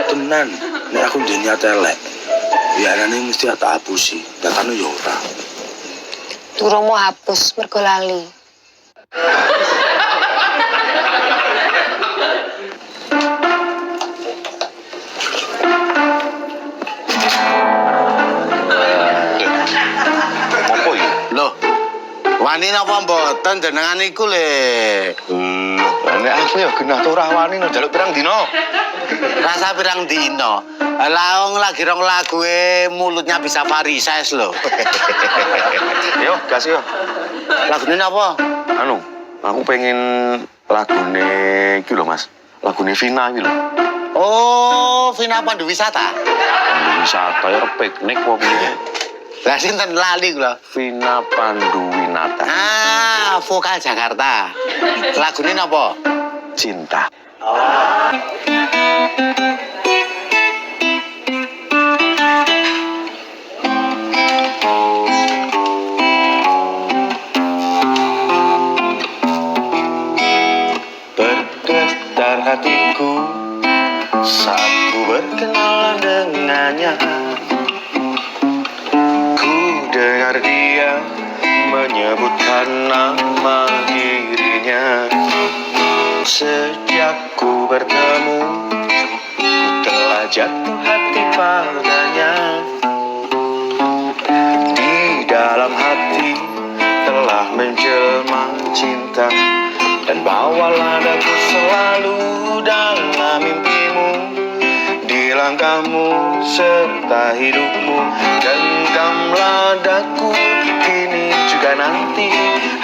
tenan nek aku ndek niat elek. Biarane mesti tak hapusi, datane yo ora. Durung mau hapus mergo lali. Apa ya? Loh. Wani napa mboten jenengan iku le? Nek aku ya genah tuh ora wani njaluk pirang dino. Rasa pirang dino. Lah wong lagi rong lague mulutnya bisa varises lho. Yo, gas yo. Lagune napa? Anu, aku pengen lagune iki lho, Mas. Lagune Vina iki lho. Oh, Vina Pandu Wisata. Pandu wisata ya piknik kok piye. Lah sinten lali kula. Vina Panduwinata. Ah, vokal Jakarta. Lagune napa? Cinta. Bergetar hatiku saat ku berkenalan dengannya. Ku dengar dia menyebutkan nama dirinya. Sejak ku bertemu, ku telah jatuh hati padanya. Di dalam hati telah menjelma cinta, dan bawalah daku selalu dalam mimpimu. Di langkahmu serta hidupmu, genggamlah daku kini juga nanti.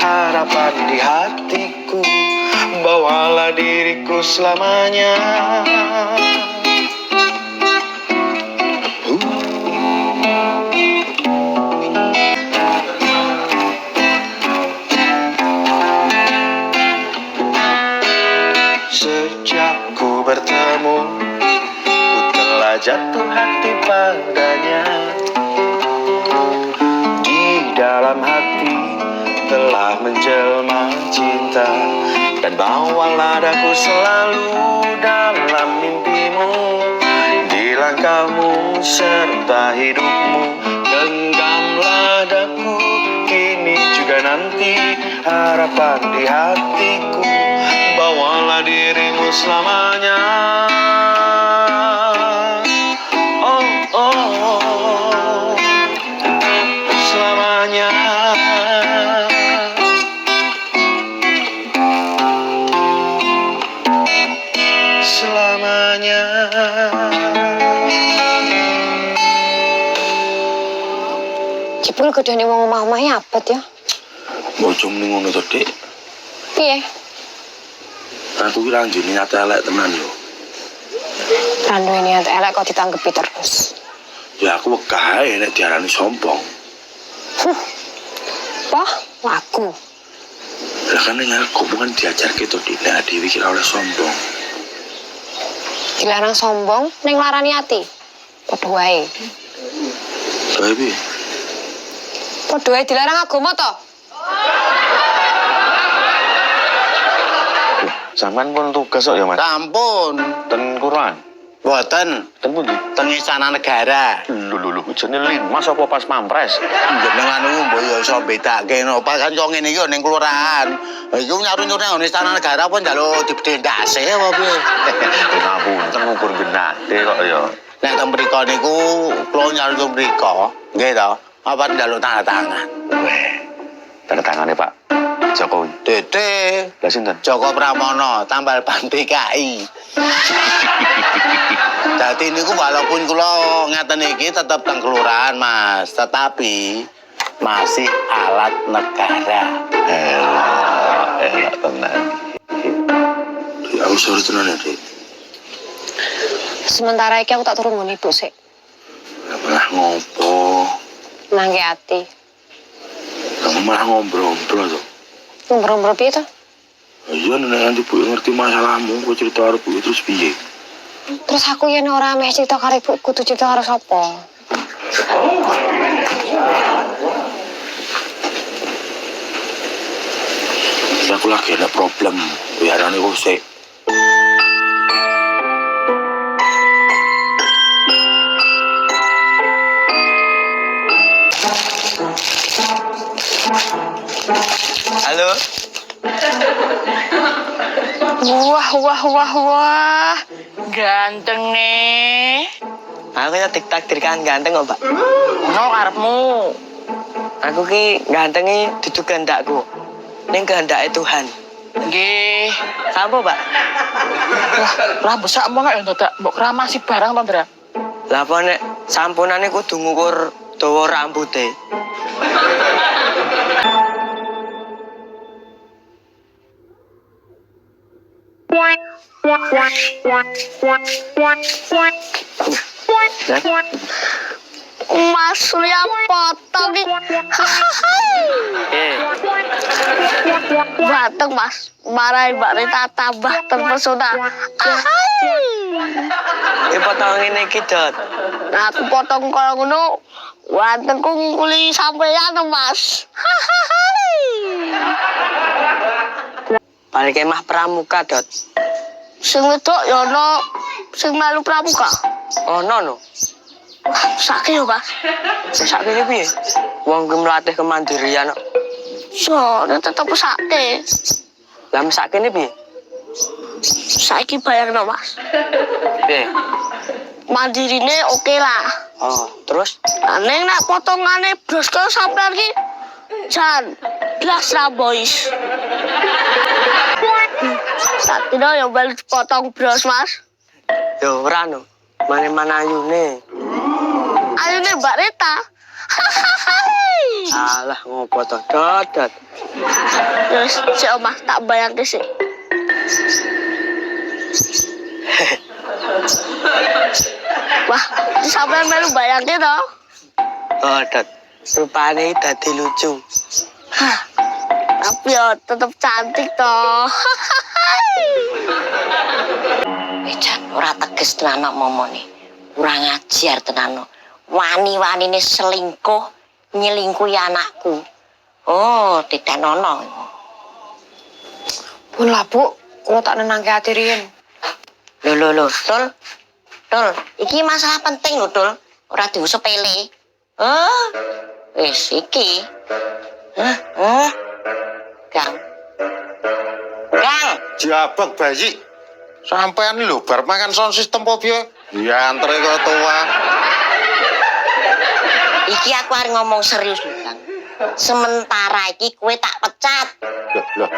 Harapan di hatiku, bawalah diriku selamanya. Sejak ku bertemu, ku telah jatuh hati padanya. Di dalam hati telah menjelma cinta, dan bawalah daku selalu dalam mimpimu. Di langkahmu serta hidupmu, genggamlah daku kini juga nanti. Harapan di hatiku, bawalah dirimu selamanya. Oh, oh, oh. Selamanya. Selamanya. Jebul gedene wong omah-omahe abot ya. Bojo muni ngono to, Dik. Piye? Aku ki lanjut niat elek tenan yo. Ranu ini elek kok ditanggepi terus. Ya aku wegah ae nek diarani sombong. Wah, aku. Lah kan ning aku bukan diajarke to, Dik, nek dhewe ki ora oleh sombong. Dilarang sombong ning larani ati. Padha wae. Bae Padha wae dilarang agama to. Sampean pun tugas kok ya, Mas. Sampun. Ten Quran. Mboten. Ten pundi? Teng Istana Negara. Lho, jane Limas apa pas pampres? Jenengan mbok yo iso bedake napa kan yo ngene iki ning kelurahan. Iku nyaru-nyuru nang Istana Negara apa njaluk dibendase apa piye? Ngapunten ngukur genate kok ya. Nek teng mriko niku kula nyaru teng mriko, nggih to. Apa njaluk tanda tangan. Weh. Tanda tangane Pak Jokowi. Dede. Lah sinten? Joko Pramono tambal ban PKI. Dadi niku walaupun kula ngeten iki tetep teng kelurahan, Mas, tetapi masih alat negara. Enak tenan. Ya aku sorry tenan ya, Dik. Sementara iki aku tak turun ngene ibu sik. Malah ngopo? Nangge ati. Kamu malah ngobrol-ngobrol tuh. Ngobrol-ngobrol piye to? Iya, nanti Bu ngerti masalahmu, kok cerita karo Bu terus piye? Terus aku yen ora meh cerita karo ibu, kudu cerita karo sapa? Aku lagi ada problem, biarane kok sik. Wah, Ganteng nih. Aku ya takdir kan ganteng kok, Pak. Ono karepmu. Aku ki gantengi dudu kehendakku. Ning kehendake Tuhan. Nggih. Apa, Pak? Lah besak mau gak dadak mbok kramasi barang to, Ndra? Lah apa nek sampunane kudu ngukur dawa rambute. Mas Surya potong nih. Ganteng Mas. Marahin Mbak Rita tambah terpesona. Potong ngene iki, Dot. Nah, aku potong kalau ngono. Gantengku nguli sampeyan Mas. Balik kemah pramuka, Dot. Sing wedok ya ono sing melu pramuka. Ono no. Sakit yo, Mas. Sak kene piye? Wong ki melatih kemandirian kok. So, tetep sakit. Lah sak kene piye? Saiki bayangno, Mas. Piye? Mandirine oke lah. Oh, terus Neng nak potongane brosko sampean ki jan blas ra boys. Sakino yo bal potong bros Mas. yo ora no. Mana-mana ayune. Ayune Mbak Rita. Alah ngopo to, Dot, Dot. Terus si Mas tak bayangke sih. Wah, sampean melu bayangke to. Oh, Dot. Rupane dadi lucu. Hah. Tapi yo tetep cantik toh. Jan ora teges tenan momone. Kurang ajar tenan. Wani-wanine selingkuh, nyelingkuhi anakku. Oh, tidak nono. Pun lah, Bu. Kula tak nenangke ati riyen. Lho, Tul. Tul, iki masalah penting lho, Tul. Ora diusepele. Oh, wis iki. Kang. Jabak bayi. Sampean lho bar mangan sound system apa piye? Ya antre kok tua. Iki aku arep ngomong serius lho, Kang. Sementara iki kowe tak pecat. Loh.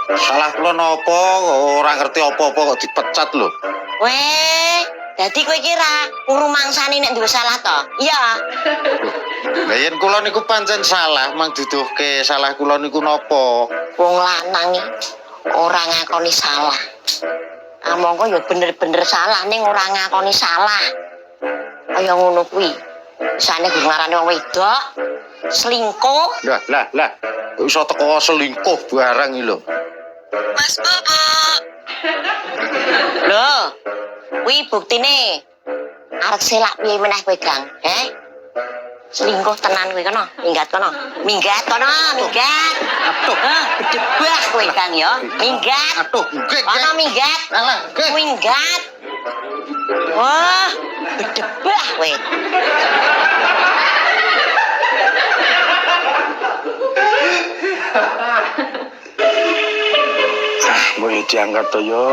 Salah kula napa ora ngerti apa-apa kok dipecat lho. Weh, dadi kowe kira urung mangsane nek duwe salah to? Iya. Lah yen kula niku pancen salah, mang duduhke salah kula niku napa? Wong lanang iki ora ngakoni salah. Amangka ya bener-bener salah ning ora ngakoni salah. Kaya ngono kuwi. Sane gue ngarani wong wedok selingkuh. Lah. Iso teko selingkuh barang iki lho. Mas Bobo. Lho, kuwi buktine. Arek selak piye meneh kowe, Gang? Selingkuh tenan kowe kono, minggat kono. Minggat. Atuh, Bedebah kowe, Gang ya. Minggat. atuh, nggih. Kono minggat. Alah, nggih. Minggat. Wah, bedebah kowe. Mbok yo diangkat to yo.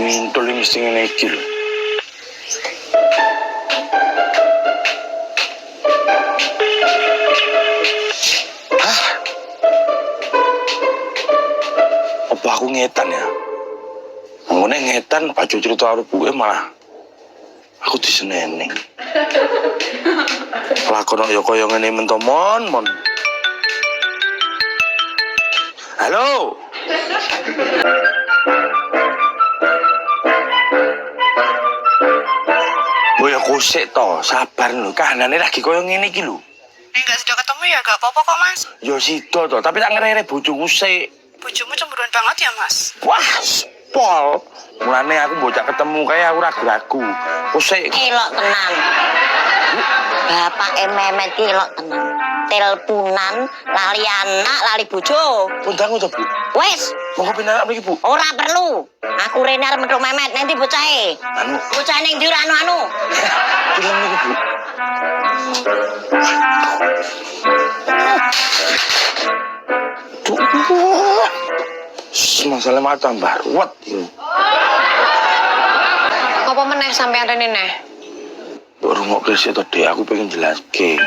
Mintul iki mesti ngene iki lho. Apa aku ngetan ya? Ngene ngetan baju cerita karo buke malah aku diseneni. Lakon yo kaya ngene mentomon mon. Halo. Boy aku sik to, sabar lho. Kahanane lagi koyo ngene iki lho. Enggak sudah ketemu ya gak apa-apa kok, Mas. Yo sida to, tapi tak ngerere bojoku sik. Bojomu cemburuan banget ya, Mas. Wah, pol. Mulane aku bocah ketemu kaya aku ragu-ragu. Aku sik Elok tenan. Bapak Memet ki elok tenan. Teleponan, lali anak, lali bojo. pundangku to, Bu. Wes, Monggo pindah mriki, Bu. ora perlu. Aku rene arep metu Memet nanti bocahe. Anu, Bocah ning ndi anu. pindah mriki, Bu. Tuh. Masalah mah tambah ruwet ini. Apa meneh sampean rene neh? Baru mau kerja tadi aku pengen jelas ke.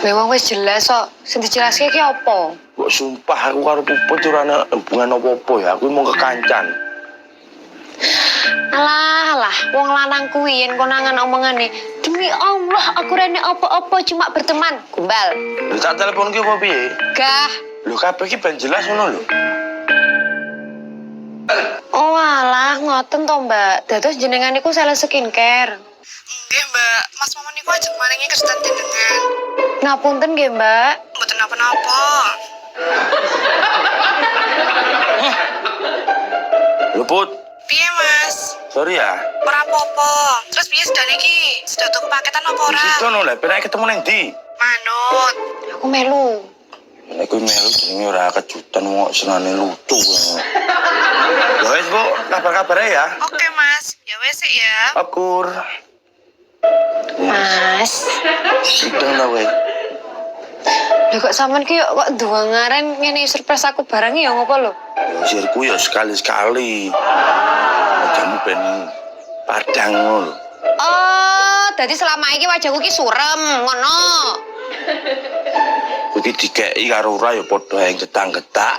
Memang wis jelas kok. Sing dijelaske ki apa? Kok sumpah aku karo Puput ora ana hubungan apa-apa ya. Aku mau kekancan. Alah, wong lanang kuwi yen konangan omongane, demi Allah aku rene apa-apa cuma berteman. Gombal. Lha tak telepon ki apa piye? Gah. Lho kabeh ki ben jelas ngono lho. Oh alah, ngoten to, Mbak. Dados jenengan niku sales skincare. Nggih, Mbak. Mas Momon niku ajeng maringi kerstan jenengan. Ngapunten nggih, Mbak. Mboten napa-napa. Lho Put, Piye, Mas? sorry ya. Ora apa-apa. Terus piye sedane iki? Sudah tuku paketan apa ora? Situ no lah, pengen ketemu nang ndi? Manut. Aku melu. Nek kuwi melu jenenge ora kejutan kok senane lucu. Ya wis, Bu, kabar-kabare ya. Oke, Mas. Ya wes sik ya. Akur. Mas. Sidang ta weh. Lho kok sampean ki kok duwangaren ngene surprise aku bareng ya ngopo lho? Sirku ya sekali-sekali. Kamu ben padang ngono. Oh, dadi selama iki wajahku ki surem, ngono. Kuwi dikeki karo ora ya padha yang getak-getak.